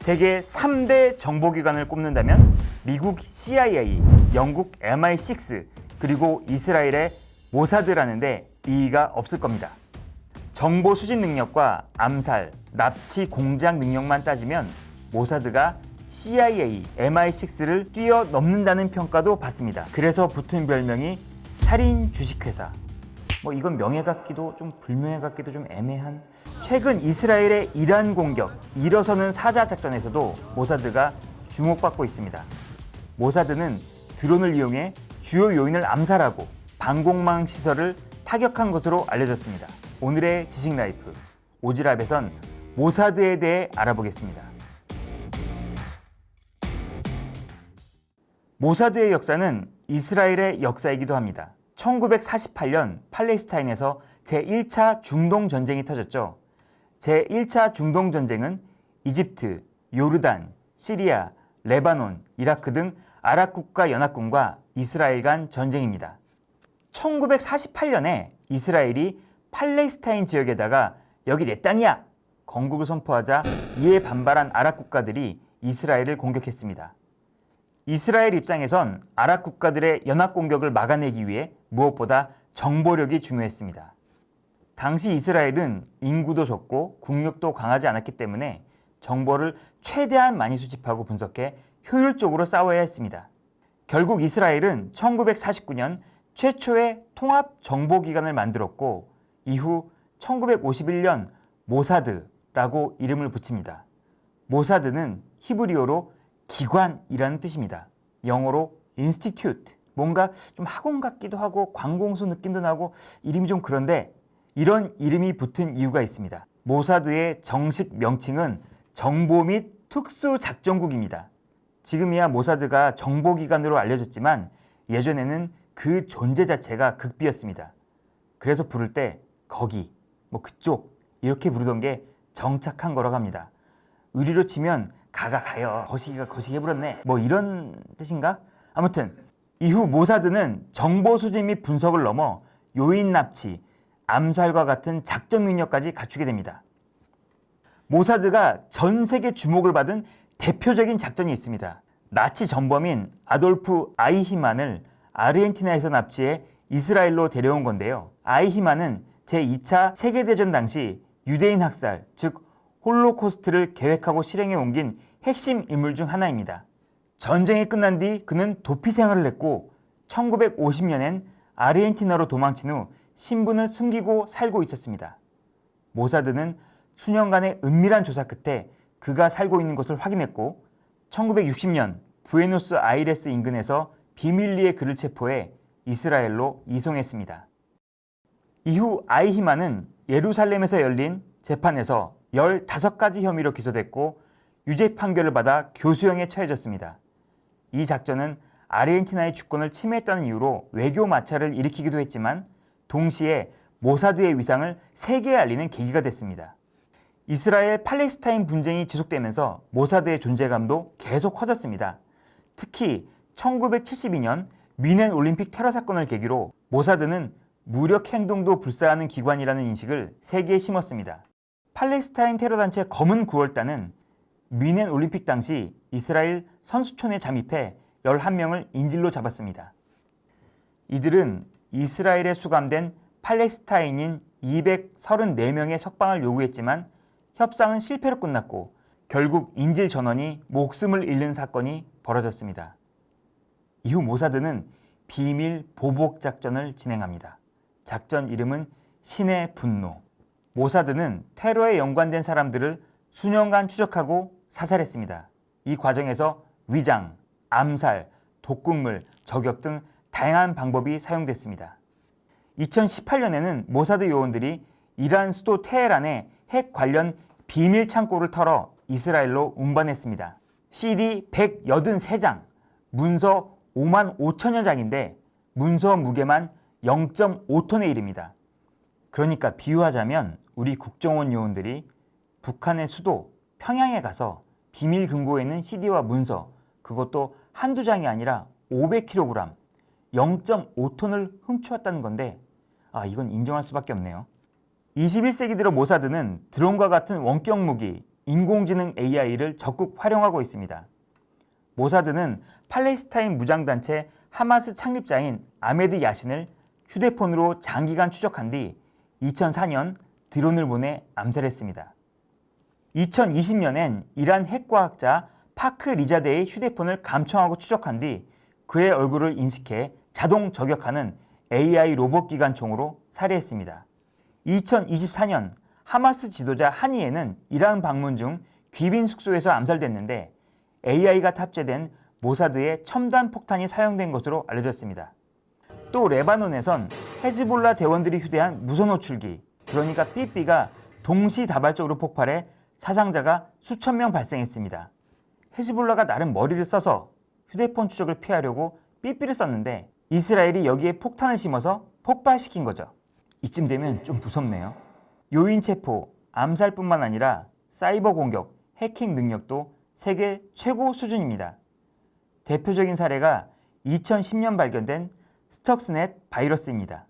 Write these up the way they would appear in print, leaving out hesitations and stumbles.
세계 3대 정보기관을 꼽는다면 미국 CIA, 영국 MI6, 그리고 이스라엘의 모사드라는데 이의가 없을 겁니다. 정보 수집 능력과 암살, 납치 공작 능력만 따지면 모사드가 CIA, MI6를 뛰어넘는다는 평가도 받습니다. 그래서 붙은 별명이 살인 주식회사. 이건 명예 같기도 좀 불명예 같기도 좀 애매한. 최근 이스라엘의 이란 공격, 일어서는 사자 작전에서도 모사드가 주목받고 있습니다. 모사드는 드론을 이용해 주요 요인을 암살하고 방공망 시설을 타격한 것으로 알려졌습니다. 오늘의 지식라이프 오지랖에선 모사드에 대해 알아보겠습니다. 모사드의 역사는 이스라엘의 역사이기도 합니다. 1948년 팔레스타인에서 제1차 중동전쟁이 터졌죠. 제1차 중동전쟁은 이집트, 요르단, 시리아, 레바논, 이라크 등 아랍국가 연합군과 이스라엘 간 전쟁입니다. 1948년에 이스라엘이 팔레스타인 지역에다가 여기 내 땅이야! 건국을 선포하자 이에 반발한 아랍국가들이 이스라엘을 공격했습니다. 이스라엘 입장에선 아랍 국가들의 연합 공격을 막아내기 위해 무엇보다 정보력이 중요했습니다. 당시 이스라엘은 인구도 적고 국력도 강하지 않았기 때문에 정보를 최대한 많이 수집하고 분석해 효율적으로 싸워야 했습니다. 결국 이스라엘은 1949년 최초의 통합 정보기관을 만들었고 이후 1951년 모사드라고 이름을 붙입니다. 모사드는 히브리어로 기관이라는 뜻입니다. 영어로 institute, 뭔가 좀 학원 같기도 하고 관공서 느낌도 나고 이름이 좀 그런데 이런 이름이 붙은 이유가 있습니다. 모사드의 정식 명칭은 정보 및 특수작전국입니다. 지금이야 모사드가 정보기관으로 알려졌지만 예전에는 그 존재 자체가 극비였습니다. 그래서 부를 때 거기, 그쪽 이렇게 부르던 게 정착한 거라고 합니다. 의리로 치면 가가 가요. 거시기가 거시기 해버렸네. 이런 뜻인가? 아무튼 이후 모사드는 정보 수집 및 분석을 넘어 요인 납치, 암살과 같은 작전 능력까지 갖추게 됩니다. 모사드가 전 세계 주목을 받은 대표적인 작전이 있습니다. 나치 전범인 아돌프 아이히만을 아르헨티나에서 납치해 이스라엘로 데려온 건데요. 아이히만은 제2차 세계대전 당시 유대인 학살, 즉 홀로코스트를 계획하고 실행에 옮긴 핵심 인물 중 하나입니다. 전쟁이 끝난 뒤 그는 도피 생활을 했고 1950년엔 아르헨티나로 도망친 후 신분을 숨기고 살고 있었습니다. 모사드는 수년간의 은밀한 조사 끝에 그가 살고 있는 것을 확인했고 1960년 부에노스 아이레스 인근에서 비밀리에 그를 체포해 이스라엘로 이송했습니다. 이후 아이히만은 예루살렘에서 열린 재판에서 15가지 혐의로 기소됐고 유죄 판결을 받아 교수형에 처해졌습니다. 이 작전은 아르헨티나의 주권을 침해했다는 이유로 외교 마찰을 일으키기도 했지만 동시에 모사드의 위상을 세계에 알리는 계기가 됐습니다. 이스라엘 팔레스타인 분쟁이 지속되면서 모사드의 존재감도 계속 커졌습니다. 특히 1972년 뮌헨 올림픽 테러 사건을 계기로 모사드는 무력 행동도 불사하는 기관이라는 인식을 세계에 심었습니다. 팔레스타인 테러단체 검은 9월단은 뮌헨 올림픽 당시 이스라엘 선수촌에 잠입해 11명을 인질로 잡았습니다. 이들은 이스라엘에 수감된 팔레스타인인 234명의 석방을 요구했지만 협상은 실패로 끝났고 결국 인질 전원이 목숨을 잃는 사건이 벌어졌습니다. 이후 모사드는 비밀 보복 작전을 진행합니다. 작전 이름은 신의 분노. 모사드는 테러에 연관된 사람들을 수년간 추적하고 사살했습니다. 이 과정에서 위장, 암살, 독극물, 저격 등 다양한 방법이 사용됐습니다. 2018년에는 모사드 요원들이 이란 수도 테헤란에 핵 관련 비밀 창고를 털어 이스라엘로 운반했습니다. CD 183장, 문서 5만 5천여 장인데 문서 무게만 0.5톤에 이릅니다. 그러니까 비유하자면 우리 국정원 요원들이 북한의 수도 평양에 가서 비밀 금고에 있는 CD와 문서, 그것도 한두 장이 아니라 500kg, 0.5톤을 훔쳐왔다는 건데 이건 인정할 수밖에 없네요. 21세기 들어 모사드는 드론과 같은 원격 무기, 인공지능 AI를 적극 활용하고 있습니다. 모사드는 팔레스타인 무장단체 하마스 창립자인 아메드 야신을 휴대폰으로 장기간 추적한 뒤 2004년 드론을 보내 암살했습니다. 2020년엔 이란 핵과학자 파크 리자데의 휴대폰을 감청하고 추적한 뒤 그의 얼굴을 인식해 자동 저격하는 AI 로봇 기관총으로 살해했습니다. 2024년 하마스 지도자 하니에는 이란 방문 중 귀빈 숙소에서 암살됐는데 AI가 탑재된 모사드의 첨단 폭탄이 사용된 것으로 알려졌습니다. 또 레바논에선 헤즈볼라 대원들이 휴대한 무선 호출기, 그러니까 삐삐가 동시다발적으로 폭발해 사상자가 수천 명 발생했습니다. 헤즈볼라가 나름 머리를 써서 휴대폰 추적을 피하려고 삐삐를 썼는데 이스라엘이 여기에 폭탄을 심어서 폭발시킨 거죠. 이쯤 되면 좀 무섭네요. 요인 체포, 암살뿐만 아니라 사이버 공격, 해킹 능력도 세계 최고 수준입니다. 대표적인 사례가 2010년 발견된 스톡스넷 바이러스입니다.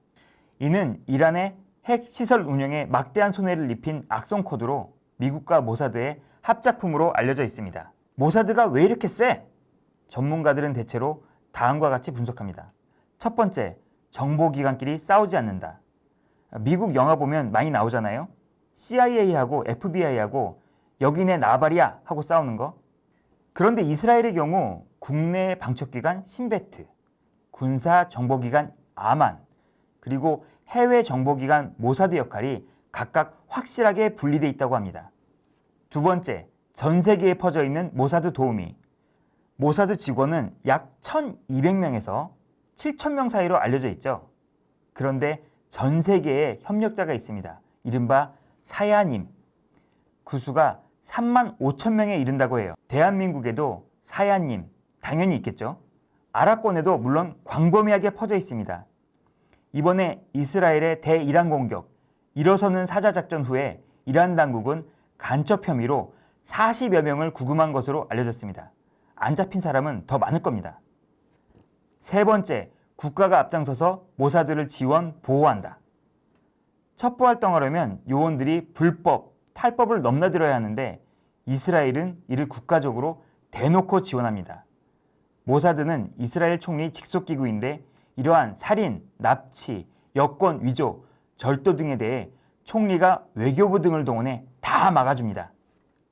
이는 이란의 핵 시설 운영에 막대한 손해를 입힌 악성 코드로 미국과 모사드의 합작품으로 알려져 있습니다. 모사드가 왜 이렇게 세? 전문가들은 대체로 다음과 같이 분석합니다. 첫 번째, 정보기관끼리 싸우지 않는다. 미국 영화 보면 많이 나오잖아요. CIA하고 FBI하고 여기 내 나발이야 하고 싸우는 거. 그런데 이스라엘의 경우 국내 방첩기관 신베트, 군사정보기관 아만, 그리고 해외 정보기관 모사드 역할이 각각 확실하게 분리되어 있다고 합니다. 두 번째, 전 세계에 퍼져 있는 모사드 도우미. 모사드 직원은 약 1,200명에서 7,000명 사이로 알려져 있죠. 그런데 전 세계에 협력자가 있습니다. 이른바 사야님. 그 수가 35,000명에 이른다고 해요. 대한민국에도 사야님 당연히 있겠죠. 아랍권에도 물론 광범위하게 퍼져 있습니다. 이번에 이스라엘의 대이란 공격, 일어서는 사자작전 후에 이란 당국은 간첩 혐의로 40여 명을 구금한 것으로 알려졌습니다. 안 잡힌 사람은 더 많을 겁니다. 세 번째, 국가가 앞장서서 모사드를 지원, 보호한다. 첩보 활동하려면 요원들이 불법, 탈법을 넘나들어야 하는데 이스라엘은 이를 국가적으로 대놓고 지원합니다. 모사드는 이스라엘 총리 직속기구인데 이러한 살인, 납치, 여권 위조, 절도 등에 대해 총리가 외교부 등을 동원해 다 막아줍니다.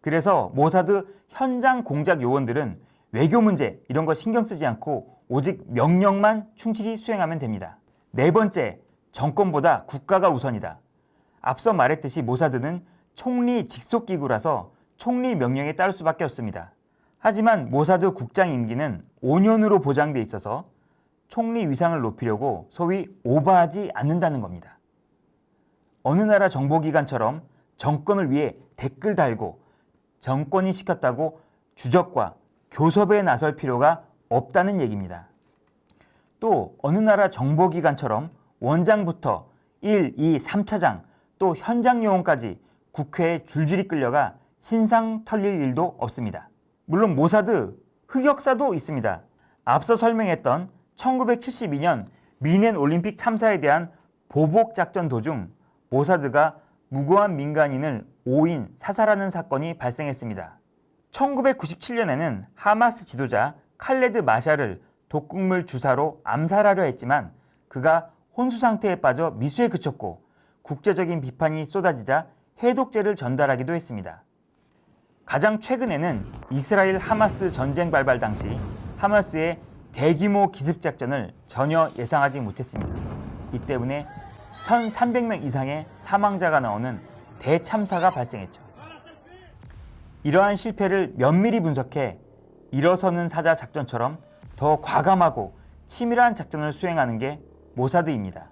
그래서 모사드 현장 공작 요원들은 외교 문제 이런 거 신경 쓰지 않고 오직 명령만 충실히 수행하면 됩니다. 네 번째, 정권보다 국가가 우선이다. 앞서 말했듯이 모사드는 총리 직속기구라서 총리 명령에 따를 수밖에 없습니다. 하지만 모사드 국장 임기는 5년으로 보장돼 있어서 총리 위상을 높이려고 소위 오버하지 않는다는 겁니다. 어느 나라 정보기관처럼 정권을 위해 댓글 달고 정권이 시켰다고 주적과 교섭에 나설 필요가 없다는 얘기입니다. 또 어느 나라 정보기관처럼 원장부터 1, 2, 3차장 또 현장 요원까지 국회에 줄줄이 끌려가 신상 털릴 일도 없습니다. 물론 모사드 흑역사도 있습니다. 앞서 설명했던 1972년 미넨 올림픽 참사에 대한 보복 작전 도중 모사드가 무고한 민간인을 5인 사살하는 사건이 발생했습니다. 1997년에는 하마스 지도자 칼레드 마샤를 독극물 주사로 암살하려 했지만 그가 혼수 상태에 빠져 미수에 그쳤고 국제적인 비판이 쏟아지자 해독제를 전달하기도 했습니다. 가장 최근에는 이스라엘 하마스 전쟁 발발 당시 하마스의 대규모 기습작전을 전혀 예상하지 못했습니다. 이 때문에 1,300명 이상의 사망자가 나오는 대참사가 발생했죠. 이러한 실패를 면밀히 분석해 일어서는 사자 작전처럼 더 과감하고 치밀한 작전을 수행하는 게 모사드입니다.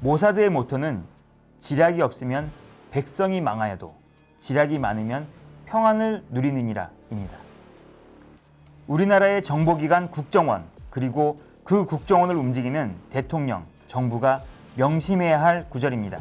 모사드의 모토는 지략이 없으면 백성이 망하여도 지략이 많으면 평안을 누리느니라 입니다. 우리나라의 정보기관 국정원 그리고 그 국정원을 움직이는 대통령, 정부가 명심해야 할 구절입니다.